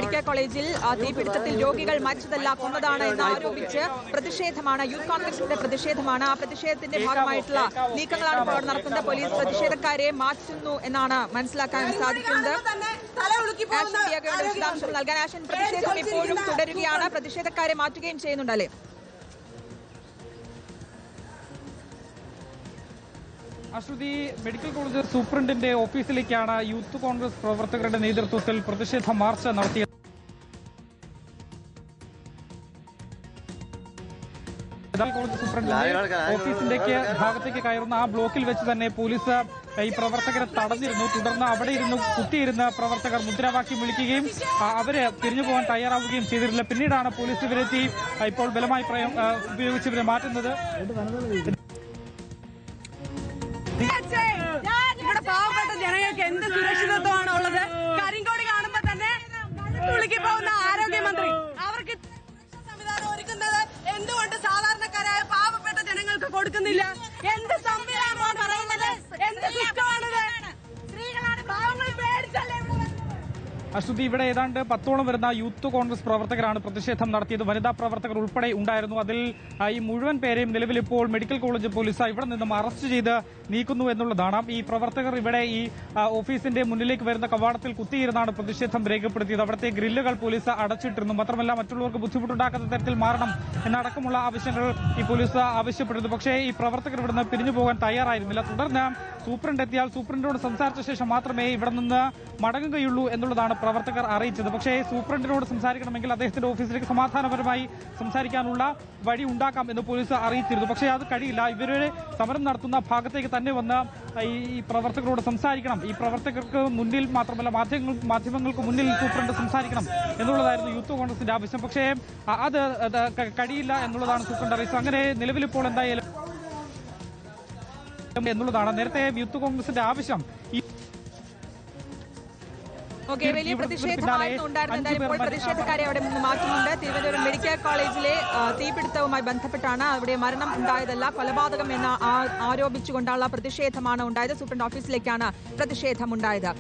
Medical കോളേജിൽ തീപിടുത്തത്തിൽ രോഗികൾ മരിച്ചതല്ല കൊന്നതാണ് എന്ന് ആരോപിച്ച് പ്രതിഷേധമാണ്. യൂത്ത് കോൺഗ്രസിന്റെ പ്രതിഷേധമാണ്. ആ പ്രതിഷേധത്തിന്റെ ഭാഗമായിട്ടുള്ള നീക്കങ്ങളാണ് ഇപ്പോൾ നടത്തുന്നത്. പോലീസ് പ്രതിഷേധക്കാരെ മാറ്റുന്നു എന്നാണ് മനസ്സിലാക്കാൻ സാധിക്കുന്നത്. വിശദാംശങ്ങൾ നൽകാൻ ആഷൻ, പ്രതിഷേധം ഇപ്പോഴും തുടരുകയാണ്. പ്രതിഷേധക്കാരെ മാറ്റുകയും ചെയ്യുന്നുണ്ടല്ലേ? അശ്വതി, മെഡിക്കൽ കോളേജ് സൂപ്രണ്ടിന്റെ ഓഫീസിലേക്കാണ് യൂത്ത് കോൺഗ്രസ് പ്രവർത്തകരുടെ നേതൃത്വത്തിൽ പ്രതിഷേധ മാർച്ച് നടത്തിയത്. കോളേജ് സൂപ്രണ്ടിന്റെ ഓഫീസിന്റെ ഭാഗത്തേക്ക് കയറുന്ന ആ ബ്ലോക്കിൽ വെച്ച് തന്നെ പോലീസ് ഈ പ്രവർത്തകരെ തടഞ്ഞിരുന്നു. തുടർന്ന് അവിടെ ഇരുന്ന് കുത്തിയിരുന്ന പ്രവർത്തകർ മുദ്രാവാക്യം വിളിക്കുകയും അവര് തിരിഞ്ഞു പോകാൻ തയ്യാറാവുകയും ചെയ്തിരുന്നില്ല. പിന്നീടാണ് പോലീസ് ഇവരെത്തി ഇപ്പോൾ ബലമായി ഉപയോഗിച്ച് ഇവരെ മാറ്റുന്നത്. ഇവിടെ പാവപ്പെട്ട ജനങ്ങൾക്ക് എന്ത് സുരക്ഷിതത്വമാണ് ഉള്ളത്? കരിങ്കോടി കാണുമ്പോ തന്നെ വിളിക്ക് പോകുന്ന ആരോഗ്യമന്ത്രി അവർക്ക് സംവിധാനം ഒരുക്കുന്നത് എന്തുകൊണ്ട് സാധാരണക്കാരായ പാവപ്പെട്ട ജനങ്ങൾക്ക് കൊടുക്കുന്നില്ല? എന്ത് സംവിധാനമാണ് പറയുന്നത്? എന്ത് സിസ്റ്റമാണിത്? സ്ത്രീകളാണ് പാവങ്ങൾ പേടിച്ചല്ലേ. അശ്വതി, ഇവിടെ ഏതാണ്ട് 10ഓളം വരുന്ന യൂത്ത് കോൺഗ്രസ് പ്രവർത്തകരാണ് പ്രതിഷേധം നടത്തിയത്. വനിതാ പ്രവർത്തകർ ഉൾപ്പെടെ ഉണ്ടായിരുന്നു. അതിൽ ഈ മുഴുവൻ പേരെയും നിലവിൽ ഇപ്പോൾ മെഡിക്കൽ കോളേജ് പോലീസ് ഇവിടെ നിന്നും അറസ്റ്റ് ചെയ്ത് നീക്കുന്നു എന്നുള്ളതാണ്. ഈ പ്രവർത്തകർ ഇവിടെ ഈ ഓഫീസിന്റെ മുന്നിലേക്ക് വരുന്ന കവാടത്തിൽ കുത്തിയിരുന്നാണ് പ്രതിഷേധം രേഖപ്പെടുത്തിയത്. അവിടുത്തെ ഗ്രില്ലുകൾ പോലീസ് അടച്ചിട്ടിരുന്നു. മാത്രമല്ല മറ്റുള്ളവർക്ക് ബുദ്ധിമുട്ടുണ്ടാക്കുന്ന തരത്തിൽ മാറണം എന്നടക്കമുള്ള ആവശ്യങ്ങൾ ഈ പോലീസ് ആവശ്യപ്പെടുന്നു. പക്ഷേ ഈ പ്രവർത്തകർ ഇവിടുന്ന് പിരിഞ്ഞു പോകാൻ തയ്യാറായിരുന്നില്ല. തുടർന്ന് സൂപ്രണ്ട് എത്തിയാൽ സൂപ്രണ്ടിനോട് സംസാരിച്ച ശേഷം മാത്രമേ ഇവിടെ നിന്ന് മടങ്ങുകയുള്ളൂ എന്നുള്ളതാണ് പ്രവർത്തകർ അറിയിച്ചത്. പക്ഷേ സൂപ്രണ്ടിനോട് സംസാരിക്കണമെങ്കിൽ അദ്ദേഹത്തിന്റെ ഓഫീസിലേക്ക് സമാധാനപരമായി സംസാരിക്കാനുള്ള വഴി ഉണ്ടാക്കാം എന്ന് പോലീസ് അറിയിച്ചിരുന്നു. പക്ഷേ അത് കഴിയില്ല. ഇവരുടെ സമരം നടത്തുന്ന ഭാഗത്തേക്ക് തന്നെ വന്ന് ഈ പ്രവർത്തകരോട് സംസാരിക്കണം. ഈ പ്രവർത്തകർക്ക് മുന്നിൽ മാത്രമല്ല മാധ്യമങ്ങൾക്ക് മുന്നിൽ സൂപ്രണ്ട് സംസാരിക്കണം എന്നുള്ളതായിരുന്നു യൂത്ത് കോൺഗ്രസിന്റെ ആവശ്യം. പക്ഷേ അത് കഴിയില്ല എന്നുള്ളതാണ് സൂപ്രണ്ട് അറിയിച്ചത്. അങ്ങനെ നിലവിലിപ്പോൾ എന്തായാലും എന്നുള്ളതാണ് നേരത്തെ യൂത്ത് കോൺഗ്രസിന്റെ ആവശ്യം. വലിയ പ്രതിഷേധമായിരുന്നു ഉണ്ടായിരുന്നത്. ഇപ്പോൾ പ്രതിഷേധക്കാരെ അവിടെ നിന്ന് മാറ്റുന്നുണ്ട്. തിരുവനന്തപുരം മെഡിക്കൽ കോളേജിലെ തീപിടുത്തവുമായി ബന്ധപ്പെട്ടാണ് അവിടെ മരണം ഉണ്ടായതല്ല, കൊലപാതകം എന്ന് ആരോപിച്ചുകൊണ്ടുള്ള പ്രതിഷേധമാണ് ഉണ്ടായത്. സൂപ്രണ്ട് ഓഫീസിലേക്കാണ് പ്രതിഷേധമുണ്ടായത്.